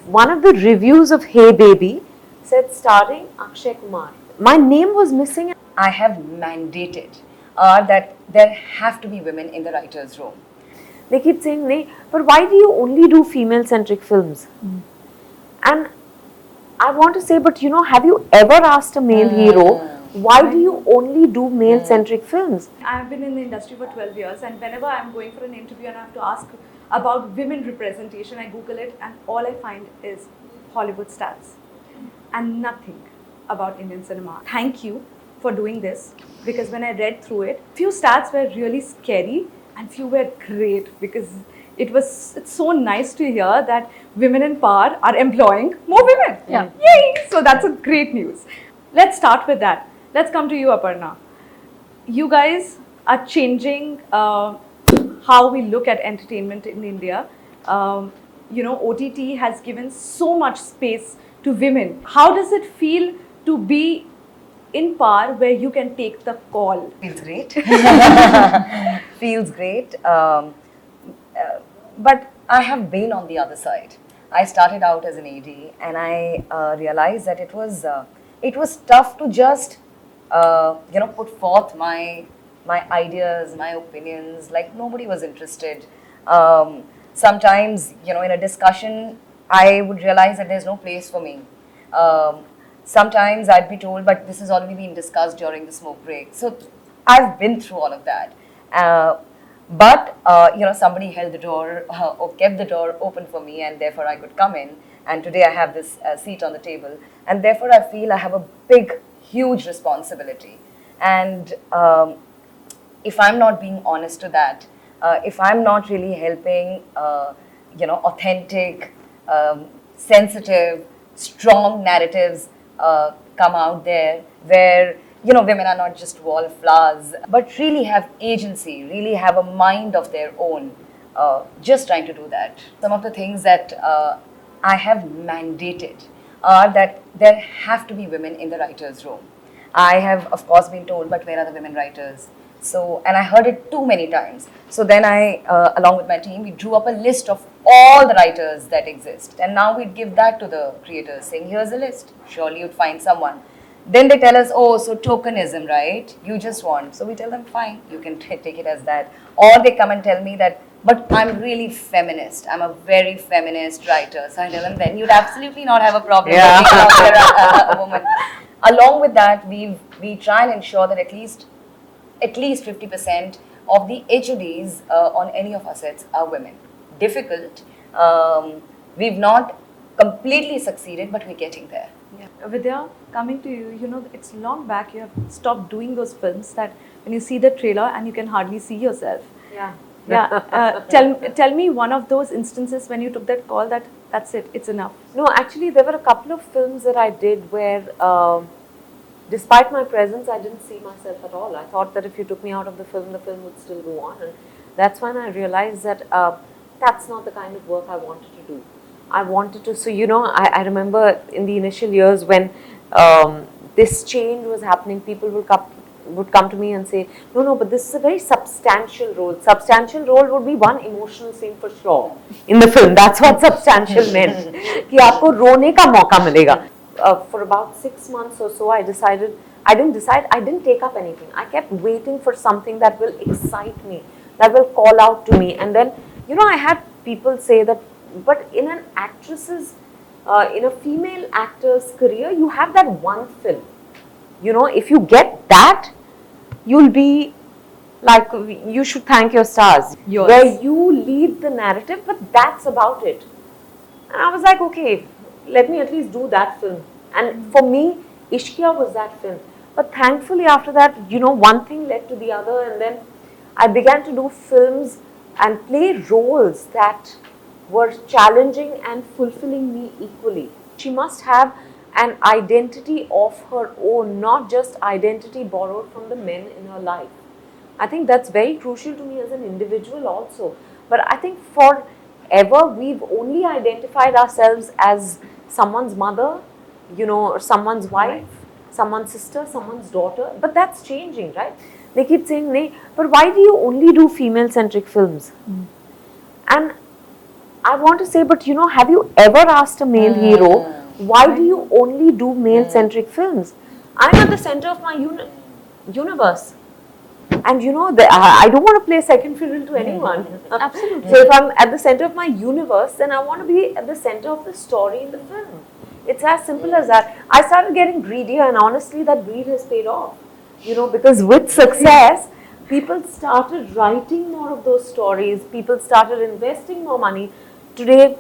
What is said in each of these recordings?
one of the reviews of Heyy Babyy said starring Akshay Kumar. My name was missing. I have mandated that there have to be women in the writer's room. They keep saying, "Nee, but why do you only do female-centric films?" And I want to say, but have you ever asked a male hero, why do you only do male-centric films? I've been in the industry for 12 years, and whenever I'm going for an interview and I have to ask about women representation, I Google it, and all I find is Hollywood stats and nothing about Indian cinema. Thank you for doing this, because when I read through it, few stats were really scary and few were great, because it's so nice to hear that women in power are employing more women. Yeah. Yay! So that's a great news. Let's start with that. Let's come to you, Aparna. You guys are changing how we look at entertainment in India. OTT has given so much space to women. How does it feel to be in power where you can take the call? Feels great. Feels great. But I have been on the other side. I started out as an AD, and I realized that it was tough to just put forth my ideas, my opinions. Like, nobody was interested. Sometimes, in a discussion, I would realize that there's no place for me. Sometimes I'd be told, but this has already been discussed during the smoke break. So I've been through all of that. But somebody held the door or kept the door open for me, and therefore I could come in. And today I have this seat on the table. And therefore I feel I have a big, huge responsibility. And if I'm not being honest to that, if I'm not really helping, authentic, sensitive, strong narratives come out there where, women are not just wallflowers, but really have agency, really have a mind of their own, just trying to do that. Some of the things that I have mandated are that there have to be women in the writer's room. I have, of course, been told, but where are the women writers? So, and I heard it too many times. So then I, along with my team, we drew up a list of all the writers that exist. And now we'd give that to the creators, saying, here's a list. Surely you'd find someone. Then they tell us, oh, so tokenism, right? You just want. So we tell them, fine, you can take it as that. Or they come and tell me that, but I'm really feminist. I'm a very feminist writer. So I tell them, then you'd absolutely not have a problem working after a woman. Along with that, we try and ensure that at least 50% of the HODs on any of our sets are women. Difficult. We've not completely succeeded, but we're getting there. Yeah. Vidya, coming to you, it's long back you have stopped doing those films that when you see the trailer and you can hardly see yourself. Yeah. Yeah. Tell me one of those instances when you took that call that's it, it's enough. No, actually, there were a couple of films that I did where, despite my presence, I didn't see myself at all. I thought that if you took me out of the film would still go on. And that's when I realized that that's not the kind of work I wanted to do. I wanted to, so I remember in the initial years when this change was happening, people would come to me and say, no, but this is a very substantial role. Substantial role would be one emotional scene for sure in the film. That's what substantial meant. कि आपको रोने का मौका मिलेगा. For about 6 months or so, I didn't take up anything. I kept waiting for something that will excite me, that will call out to me. And then, I had people say that, but in an actress's, in a female actor's career, you have that one film. If you get that, you'll be like, you should thank your stars. Yours. Where you lead the narrative, but that's about it. And I was like, okay, let me at least do that film. And for me, Ishqiya was that film. But thankfully after that, one thing led to the other, and then I began to do films and play roles that were challenging and fulfilling me equally. She must have an identity of her own, not just identity borrowed from the men in her life. I think that's very crucial to me as an individual also. But I think forever we've only identified ourselves as someone's mother, or someone's wife, someone's sister, someone's daughter. But that's changing, right? They keep saying, "Nee, but why do you only do female-centric films?" And I want to say, but you know, have you ever asked a male hero, why do you only do male-centric films? I'm at the center of my universe. And you know, I don't want to play second fiddle to anyone. Absolutely. So if I'm at the center of my universe, then I want to be at the center of the story in the film. It's as simple as that. I started getting greedier, and honestly, that greed has paid off. You know, because with success, people started writing more of those stories. People started investing more money. Today,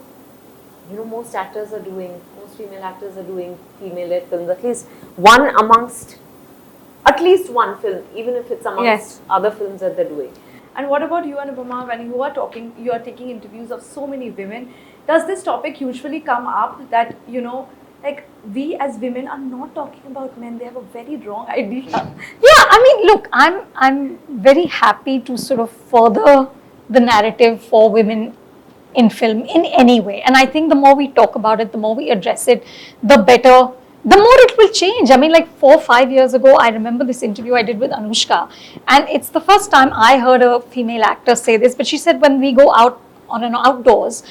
you know, most female actors are doing female-led films. At least one film, even if it's amongst other films that they're doing. And what about you, Anupama? When you are taking interviews of so many women, does this topic usually come up that, you know, like we as women are not talking about men, they have a very wrong idea? Yeah, I mean, look, I'm very happy to sort of further the narrative for women in film in any way. And I think the more we talk about it, the more we address it, the better, the more it will change. I mean, like 4 or 5 years ago, I remember this interview I did with Anushka, and it's the first time I heard a female actor say this, but she said when we go out on an outdoors,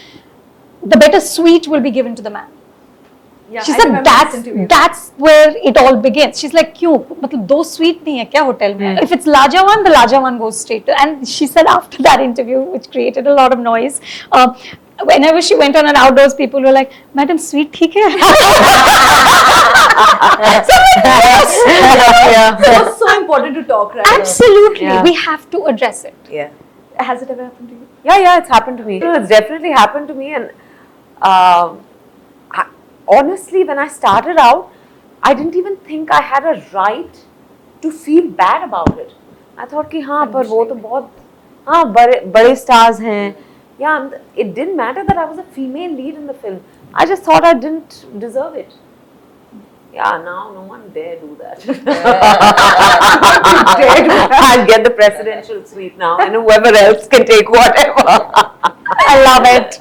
the better suite will be given to the man. Yeah, She I said remember this interview. that's where it all begins. She's like, क्यों? मतलब दो suite नहीं है क्या hotel में? If it's larger one, the larger one goes straight to. And she said after that interview, which created a lot of noise, whenever she went on an outdoors, people were like, "Madam, suite ठीक है?" So it's so important to talk, right? Absolutely, Yeah. we have to address it. Yeah. Has it ever happened to you? Yeah, it's happened to me. It's definitely happened to me, and honestly, when I started out, I didn't even think I had a right to feel bad about it. I thought कि हाँ पर वो तो बहुत बड़े stars हैं. Yeah, it didn't matter that I was a female lead in the film. I just thought I didn't deserve it. Yeah, now no one dare do that. I'll get the presidential suite now, and whoever else can take whatever. I love it.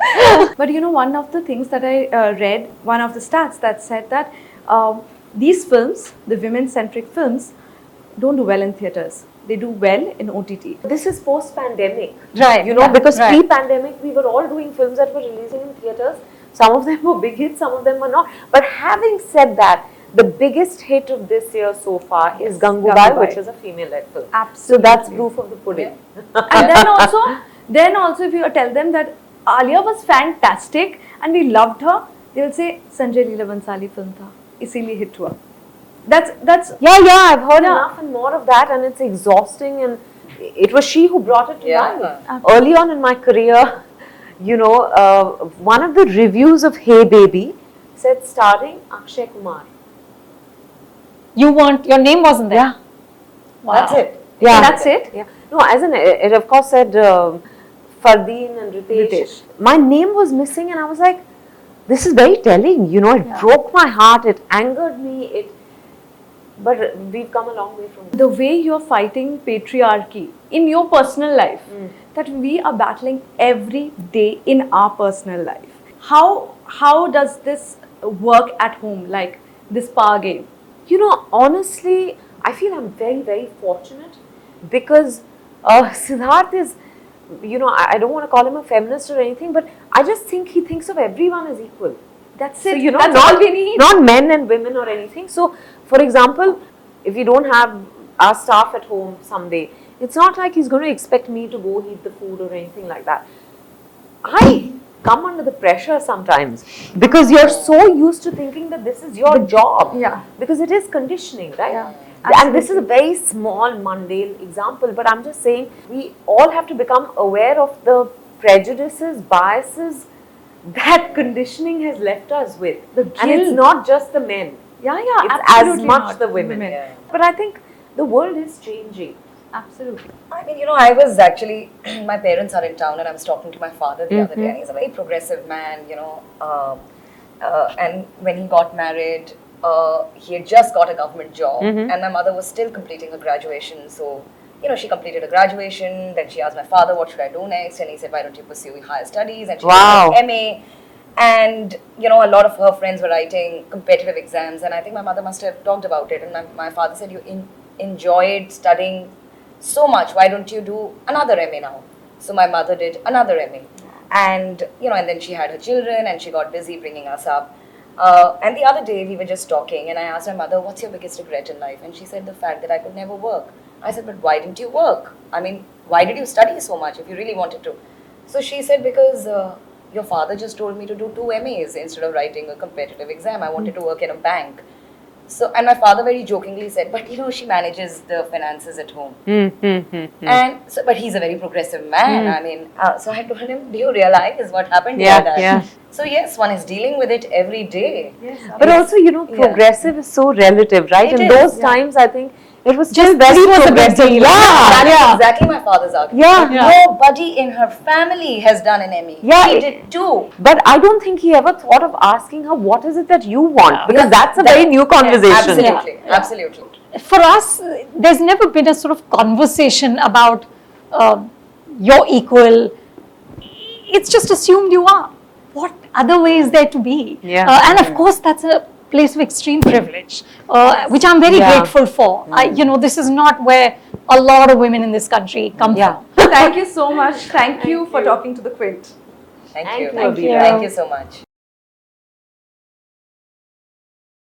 But you know, one of the things that I read, one of the stats that said that these films, the women-centric films, don't do well in theatres. They do well in OTT. This is post-pandemic. Right, You know, yeah, because right. pre-pandemic, we were all doing films that were releasing in theatres. Some of them were big hits, some of them were not. But having said that, the biggest hit of this year so far is Gangubai, which is a female-led film. Absolutely. So that's proof of the pudding. And then also if you tell them that Alia was fantastic and we loved her, they will say Sanjay Leela Bansali film tha, isliye hit hua. That's Yeah, I've heard enough and more of that, and it's exhausting, and it was she who brought it to life. Early on in my career, you know, one of the reviews of Heyy Babyy said starring Akshay Kumar. Your name wasn't there. Yeah. Wow. That's it. Yeah. That's it? Yeah. No, as in, it of course said Fardeen and Ritesh. My name was missing, and I was like, this is very telling. You know, it broke my heart, it angered me, but we've come a long way from it. The way you're fighting patriarchy in your personal life, that we are battling every day in our personal life. How does this work at home, like this power game? You know, honestly, I feel I'm very, very fortunate because Siddharth is, you know, I don't want to call him a feminist or anything, but I just think he thinks of everyone as equal. That's So, it. you know, That's all we need. not men and women or anything. So, for example, if you don't have our staff at home someday, it's not like he's going to expect me to go heat the food or anything like that. I come under the pressure sometimes because you're so used to thinking that this is your job. Yeah. Because it is conditioning, right? Yeah, And this is a very small, mundane example, but I'm just saying we all have to become aware of the prejudices, biases that conditioning has left us with. And it's not just the men. Yeah, It's absolutely as much not. the women. But I think the world is changing. Absolutely. I mean, you know, I was actually, my parents are in town and I was talking to my father the other day, and he's a very progressive man, you know, and when he got married, he had just got a government job and my mother was still completing her graduation. So, you know, she completed her graduation, then she asked my father, what should I do next? And he said, why don't you pursue higher studies? And she did an MA. And, you know, a lot of her friends were writing competitive exams, and I think my mother must have talked about it. And my father said, you enjoyed studying so much, why don't you do another MA now? So my mother did another MA. And and then she had her children and she got busy bringing us up. And the other day we were just talking and I asked my mother, what's your biggest regret in life? And she said, the fact that I could never work. I said, but why didn't you work? I mean, why did you study so much if you really wanted to? So she said, because your father just told me to do 2 MAs instead of writing a competitive exam. I wanted to work in a bank. So, and my father very jokingly said, but she manages the finances at home. And so, but he's a very progressive man. I mean, so I told him, do you realize what happened to your dad? Yeah. So yes, one is dealing with it every day. Yes, But also, progressive is so relative, right? It In is, those times, I think it was still Just very this was a big progressive. deal. That is exactly my father's argument. Yeah. Nobody in her family has done an ME. Yeah, She it- did 2. But I don't think he ever thought of asking her, what is it that you want? Because that's a very new conversation. Absolutely, absolutely. For us, there's never been a sort of conversation about you're equal. It's just assumed you are. What other way is there to be? Yeah. And of course, that's a place of extreme privilege, which I'm very grateful for. This is not where a lot of women in this country come from. Thank you so much. Thank you for talking to the Quint. Thank you. Thank you. Thank you so much.